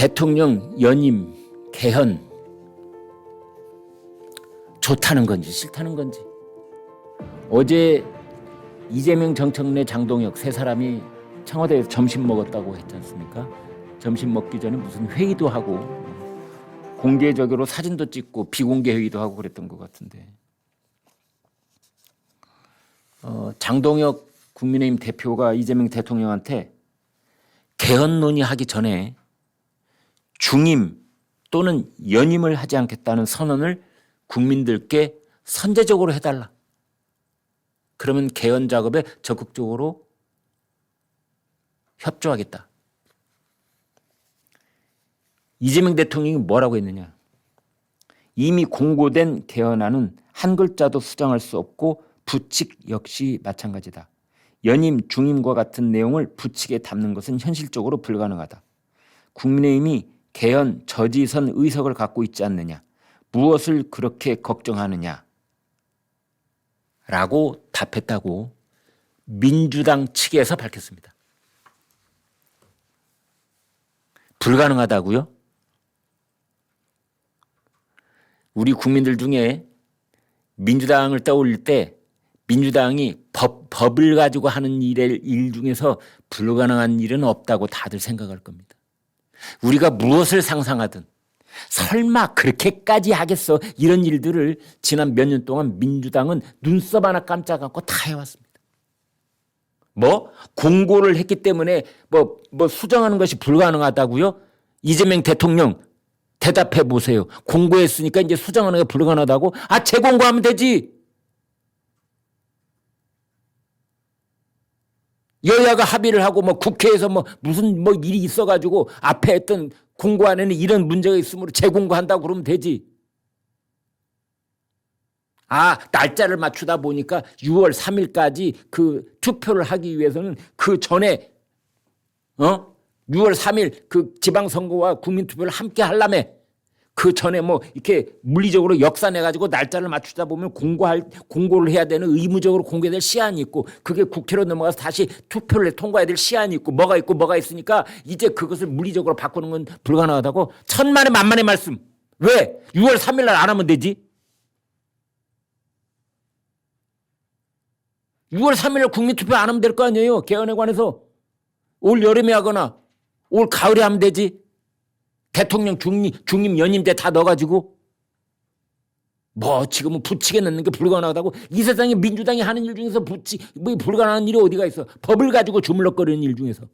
대통령 연임, 개헌 좋다는 건지 싫다는 건지. 어제 이재명, 정청래, 장동혁 세 사람이 청와대에서 점심 먹었다고 했지 않습니까? 점심 먹기 전에 무슨 회의도 하고 공개적으로 사진도 찍고 비공개 회의도 하고 그랬던 것 같은데, 장동혁 국민의힘 대표가 이재명 대통령한테 개헌 논의하기 전에 중임 또는 연임을 하지 않겠다는 선언을 국민들께 선제적으로 해달라. 그러면 개헌 작업에 적극적으로 협조하겠다. 이재명 대통령이 뭐라고 했느냐. 이미 공고된 개헌안은 한 글자도 수정할 수 없고 부칙 역시 마찬가지다. 연임, 중임과 같은 내용을 부칙에 담는 것은 현실적으로 불가능하다. 국민의힘이 개헌 저지선 의석을 갖고 있지 않느냐. 무엇을 그렇게 걱정하느냐. 라고 답했다고 민주당 측에서 밝혔습니다. 불가능하다고요? 우리 국민들 중에 민주당을 떠올릴 때 민주당이 법을 가지고 하는 일 중에서 불가능한 일은 없다고 다들 생각할 겁니다. 우리가 무엇을 상상하든 설마 그렇게까지 하겠어, 이런 일들을 지난 몇 년 동안 민주당은 눈썹 하나 깜짝 않고 다 해왔습니다. 공고를 했기 때문에 수정하는 것이 불가능하다고요? 이재명 대통령 대답해 보세요. 공고했으니까 이제 수정하는 게 불가능하다고? 재공고하면 되지. 여야가 합의를 하고 국회에서 무슨 일이 있어가지고 앞에 했던 공고안에는 이런 문제가 있으므로 재공고한다고 그러면 되지. 날짜를 맞추다 보니까 6월 3일까지 그 투표를 하기 위해서는 그 전에 6월 3일 그 지방선거와 국민투표를 함께 하려면 그 전에 이렇게 물리적으로 역산해가지고 날짜를 맞추다 보면 공고를 해야 되는, 의무적으로 공개될 시한이 있고, 그게 국회로 넘어가서 다시 투표를 해 통과해야 될 시한이 있고 뭐가 있으니까 이제 그것을 물리적으로 바꾸는 건 불가능하다고. 천만의 만만의 말씀. 왜? 6월 3일 날 안 하면 되지. 6월 3일 날 국민투표 안 하면 될 거 아니에요. 개헌에 관해서. 올 여름에 하거나 올 가을에 하면 되지. 대통령 중임 연임제 다 넣어가지고 지금은 부칙에 넣는 게 불가능하다고. 이 세상에 민주당이 하는 일 중에서 불가능한 일이 어디가 있어. 법을 가지고 주물럭거리는 일 중에서.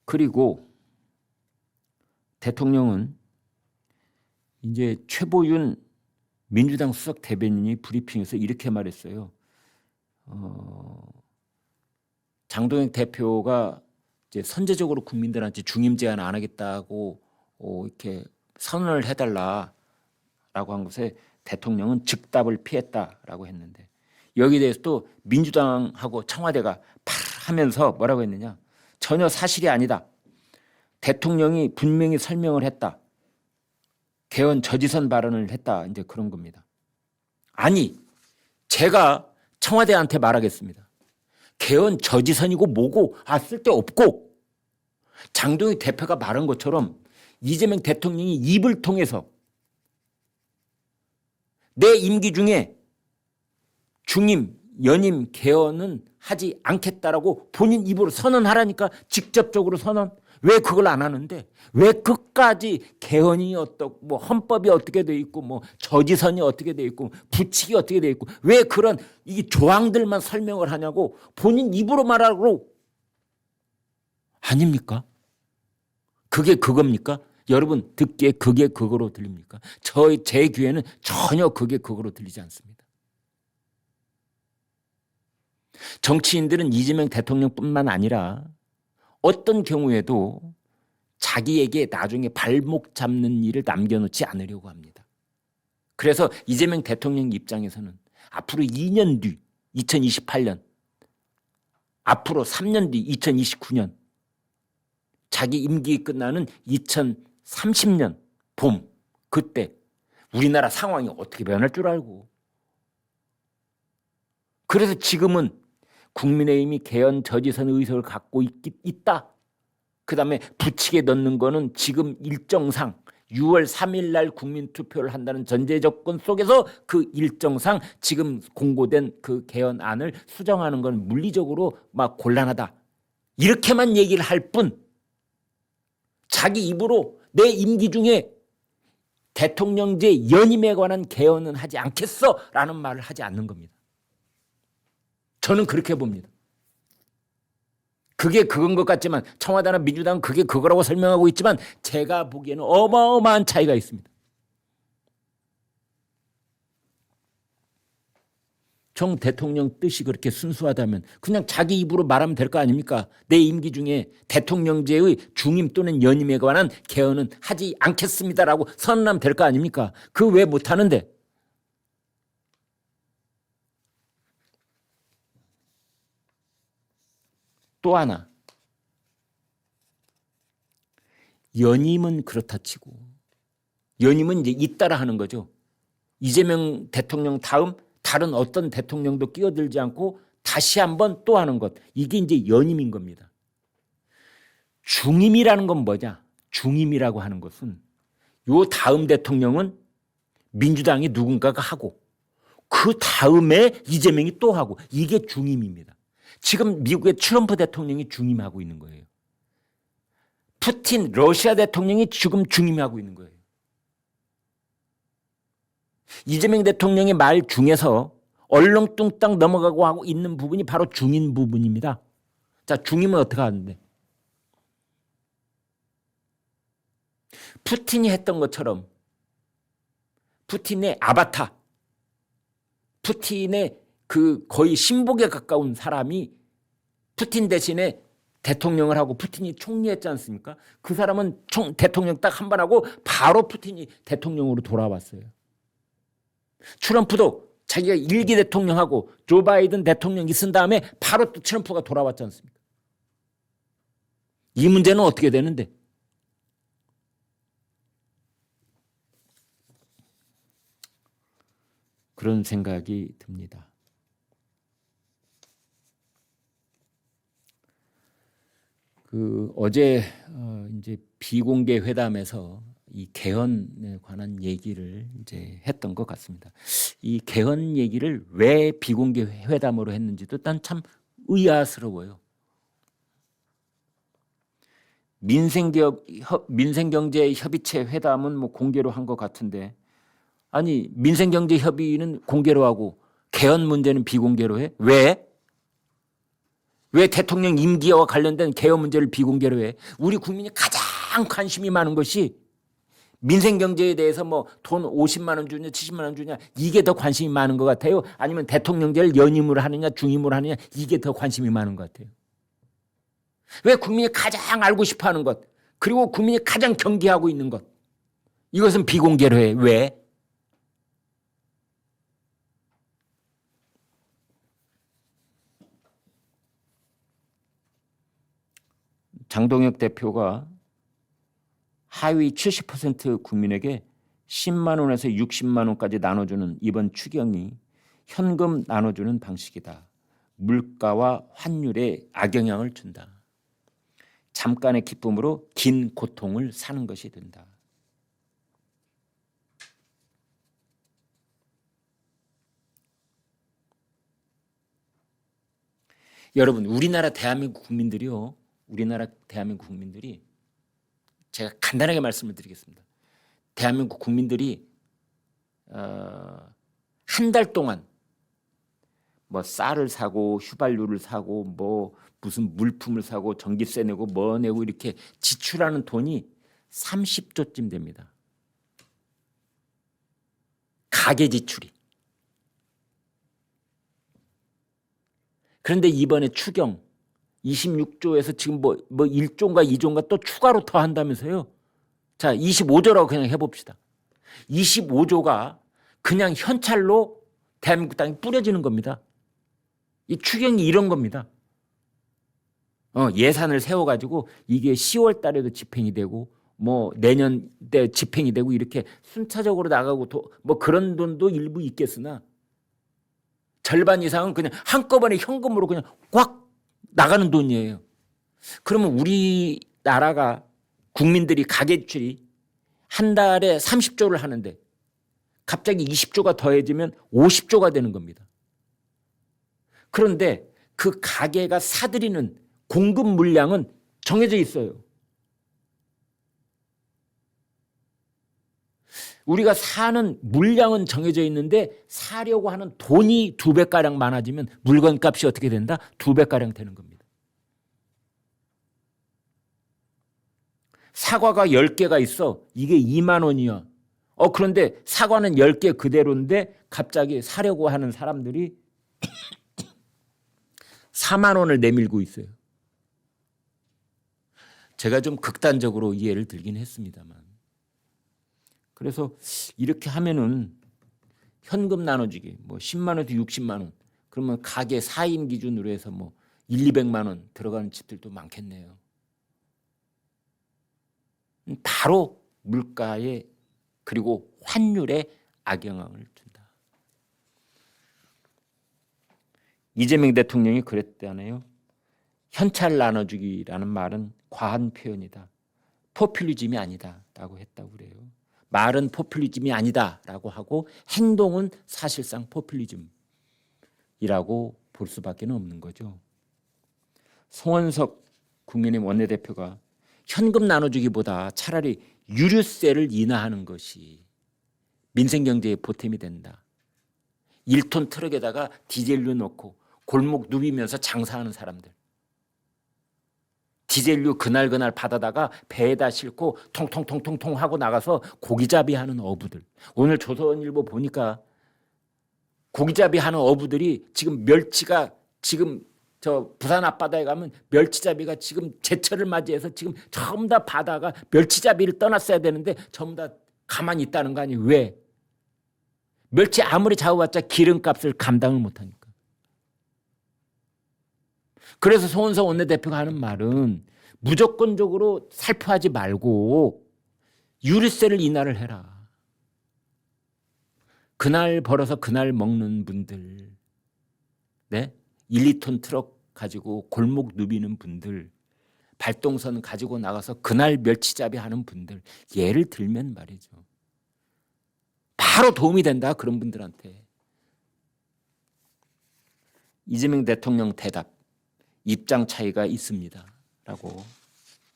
그리고 대통령은 이제 최보윤 민주당 수석 대변인이 브리핑에서 이렇게 말했어요. 장동혁 대표가 이제 선제적으로 국민들한테 중임 제안 안 하겠다고 이렇게 선언을 해달라라고 한 것에 대통령은 즉답을 피했다라고 했는데, 여기에 대해서 또 민주당하고 청와대가 하면서 뭐라고 했느냐. 전혀 사실이 아니다. 대통령이 분명히 설명을 했다. 개헌 저지선 발언을 했다. 이제 그런 겁니다. 제가 청와대한테 말하겠습니다. 개헌 저지선이고 뭐고 쓸데없고, 장동혁 대표가 말한 것처럼 이재명 대통령이 입을 통해서 내 임기 중에 중임, 연임, 개헌은 하지 않겠다라고 본인 입으로 선언하라니까. 직접적으로 선언. 왜 그걸 안 하는데? 왜 끝까지 개헌이 헌법이 어떻게 돼 있고 저지선이 어떻게 돼 있고 부칙이 어떻게 돼 있고 왜 그런 이 조항들만 설명을 하냐고. 본인 입으로 말하고. 아닙니까? 그게 그겁니까? 여러분 듣기에 그게 그거로 들립니까? 제 귀에는 전혀 그게 그거로 들리지 않습니다. 정치인들은 이재명 대통령뿐만 아니라 어떤 경우에도 자기에게 나중에 발목 잡는 일을 남겨놓지 않으려고 합니다. 그래서 이재명 대통령 입장에서는 앞으로 2년 뒤 2028년, 앞으로 3년 뒤 2029년, 자기 임기 끝나는 2030년 봄, 그때 우리나라 상황이 어떻게 변할 줄 알고. 그래서 지금은 국민의힘이 개헌 저지선 의석을 갖고 있다. 그다음에 부칙에 넣는 거는 지금 일정상 6월 3일 날 국민투표를 한다는 전제 조건 속에서 그 일정상 지금 공고된 그 개헌안을 수정하는 건 물리적으로 막 곤란하다. 이렇게만 얘기를 할 뿐 자기 입으로 내 임기 중에 대통령제 연임에 관한 개헌은 하지 않겠어라는 말을 하지 않는 겁니다. 저는 그렇게 봅니다. 그게 그건 것 같지만 청와대나 민주당은 그게 그거라고 설명하고 있지만 제가 보기에는 어마어마한 차이가 있습니다. 정 대통령 뜻이 그렇게 순수하다면 그냥 자기 입으로 말하면 될 거 아닙니까? 내 임기 중에 대통령제의 중임 또는 연임에 관한 개헌은 하지 않겠습니다라고 선언하면 될 거 아닙니까? 그 왜 못하는데? 또 하나, 연임은 그렇다 치고 연임은 이제 잇따라 하는 거죠. 이재명 대통령 다음 다른 어떤 대통령도 끼어들지 않고 다시 한번 또 하는 것. 이게 이제 연임인 겁니다. 중임이라는 건 뭐냐? 중임이라고 하는 것은 요 다음 대통령은 민주당이 누군가가 하고 그 다음에 이재명이 또 하고 이게 중임입니다. 지금 미국의 트럼프 대통령이 중임하고 있는 거예요. 푸틴 러시아 대통령이 지금 중임하고 있는 거예요. 이재명 대통령의 말 중에서 얼렁뚱땅 넘어가고 하고 있는 부분이 바로 중임 부분입니다. 자, 중임은 어떻게 하는데? 푸틴이 했던 것처럼 푸틴의 아바타, 푸틴의 그 거의 신복에 가까운 사람이 푸틴 대신에 대통령을 하고 푸틴이 총리했지 않습니까? 그 사람은 대통령 딱 한 번 하고 바로 푸틴이 대통령으로 돌아왔어요. 트럼프도 자기가 1기 대통령하고 조 바이든 대통령 있은 다음에 바로 또 트럼프가 돌아왔지 않습니까? 이 문제는 어떻게 되는데? 그런 생각이 듭니다. 어제 이제 비공개 회담에서 이 개헌에 관한 얘기를 이제 했던 것 같습니다. 이 개헌 얘기를 왜 비공개 회담으로 했는지도 난 참 의아스러워요. 민생경제협의체 회담은 뭐 공개로 한 것 같은데, 아니 민생경제협의는 공개로 하고 개헌 문제는 비공개로 해? 왜? 왜 대통령 임기와 관련된 개헌 문제를 비공개로 해? 우리 국민이 가장 관심이 많은 것이 민생경제에 대해서 뭐 돈 50만 원 주냐 70만 원 주냐 이게 더 관심이 많은 것 같아요? 아니면 대통령제를 연임으로 하느냐 중임으로 하느냐 이게 더 관심이 많은 것 같아요? 왜 국민이 가장 알고 싶어하는 것 그리고 국민이 가장 경계하고 있는 것 이것은 비공개로 해. 왜? 장동혁 대표가 하위 70% 국민에게 10만 원에서 60만 원까지 나눠주는 이번 추경이 현금 나눠주는 방식이다. 물가와 환율에 악영향을 준다. 잠깐의 기쁨으로 긴 고통을 사는 것이 된다. 여러분, 우리나라 대한민국 국민들이요. 우리나라 대한민국 국민들이 제가 간단하게 말씀을 드리겠습니다. 대한민국 국민들이 한 달 동안 뭐 쌀을 사고 휘발유를 사고 뭐 무슨 물품을 사고 전기세 내고 뭐 내고 이렇게 지출하는 돈이 30조쯤 됩니다. 가계 지출이. 그런데 이번에 추경 26조에서 지금 뭐 1조인가 2조인가 또 추가로 더 한다면서요. 자, 25조라고 그냥 해봅시다. 25조가 그냥 현찰로 대한민국 땅에 뿌려지는 겁니다. 이 추경이 이런 겁니다. 예산을 세워가지고 이게 10월 달에도 집행이 되고 뭐 내년 때 집행이 되고 이렇게 순차적으로 나가고 뭐 그런 돈도 일부 있겠으나 절반 이상은 그냥 한꺼번에 현금으로 그냥 꽉 나가는 돈이에요. 그러면 우리나라가 국민들이 가계출이 한 달에 30조를 하는데 갑자기 20조가 더해지면 50조가 되는 겁니다. 그런데 그 가계가 사들이는 공급 물량은 정해져 있어요. 우리가 사는 물량은 정해져 있는데 사려고 하는 돈이 2배가량 많아지면 물건값이 어떻게 된다? 2배가량 되는 겁니다. 사과가 10개가 있어. 이게 2만 원이야. 그런데 사과는 10개 그대로인데 갑자기 사려고 하는 사람들이 4만 원을 내밀고 있어요. 제가 좀 극단적으로 예를 들긴 했습니다만. 그래서 이렇게 하면은 현금 나눠주기 뭐 10만 원에서 60만 원 그러면 가게 4인 기준으로 해서 뭐 200만 원 들어가는 집들도 많겠네요. 바로 물가에 그리고 환율에 악영향을 준다. 이재명 대통령이 그랬잖아요. 현찰 나눠주기라는 말은 과한 표현이다. 포퓰리즘이 아니다라고 했다고 그래요. 말은 포퓰리즘이 아니다라고 하고 행동은 사실상 포퓰리즘이라고 볼 수밖에 없는 거죠. 송원석 국민의힘 원내대표가 현금 나눠주기보다 차라리 유류세를 인하하는 것이 민생경제에 보탬이 된다. 1톤 트럭에다가 디젤유 넣고 골목 누비면서 장사하는 사람들. 디젤유 그날 받아다가 배에다 싣고 통통통통통 하고 나가서 고기잡이 하는 어부들. 오늘 조선일보 보니까 고기잡이 하는 어부들이 지금 멸치가 지금 저 부산 앞바다에 가면 멸치잡이가 지금 제철을 맞이해서 지금 전부 다 바다가 멸치잡이를 떠났어야 되는데 전부 다 가만히 있다는 거 아니에요. 왜? 멸치 아무리 잡아봤자 기름값을 감당을 못하니까. 그래서 송원석 원내대표가 하는 말은 무조건적으로 살포하지 말고 유류세를 인하를 해라. 그날 벌어서 그날 먹는 분들, 네? 1, 2톤 트럭 가지고 골목 누비는 분들, 발동선 가지고 나가서 그날 멸치잡이 하는 분들, 예를 들면 말이죠. 바로 도움이 된다, 그런 분들한테. 이재명 대통령 대답, 입장 차이가 있습니다. 라고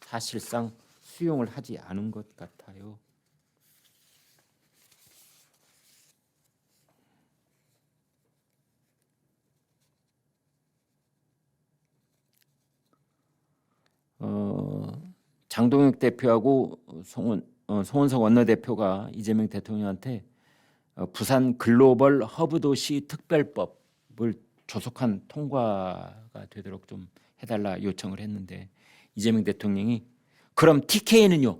사실상 수용을 하지 않은 것 같아요. 장동혁 대표하고 송원석 원내대표가 이재명 대통령한테 부산 글로벌 허브 도시 특별법을 조속한 통과가 되도록 좀 해달라 요청을 했는데 이재명 대통령이 그럼 TK는요?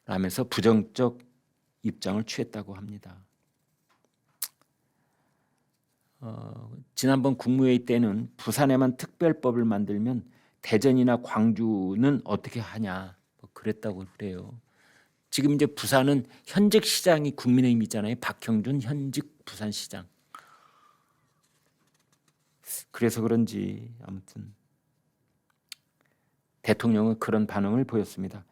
라면서 부정적 입장을 취했다고 합니다. 지난번 국무회의 때는 부산에만 특별법을 만들면 대전이나 광주는 어떻게 하냐 뭐 그랬다고 그래요. 지금 이제 부산은 현직 시장이 국민의힘이잖아요. 박형준 현직 부산시장. 그래서 그런지 아무튼 대통령은 그런 반응을 보였습니다.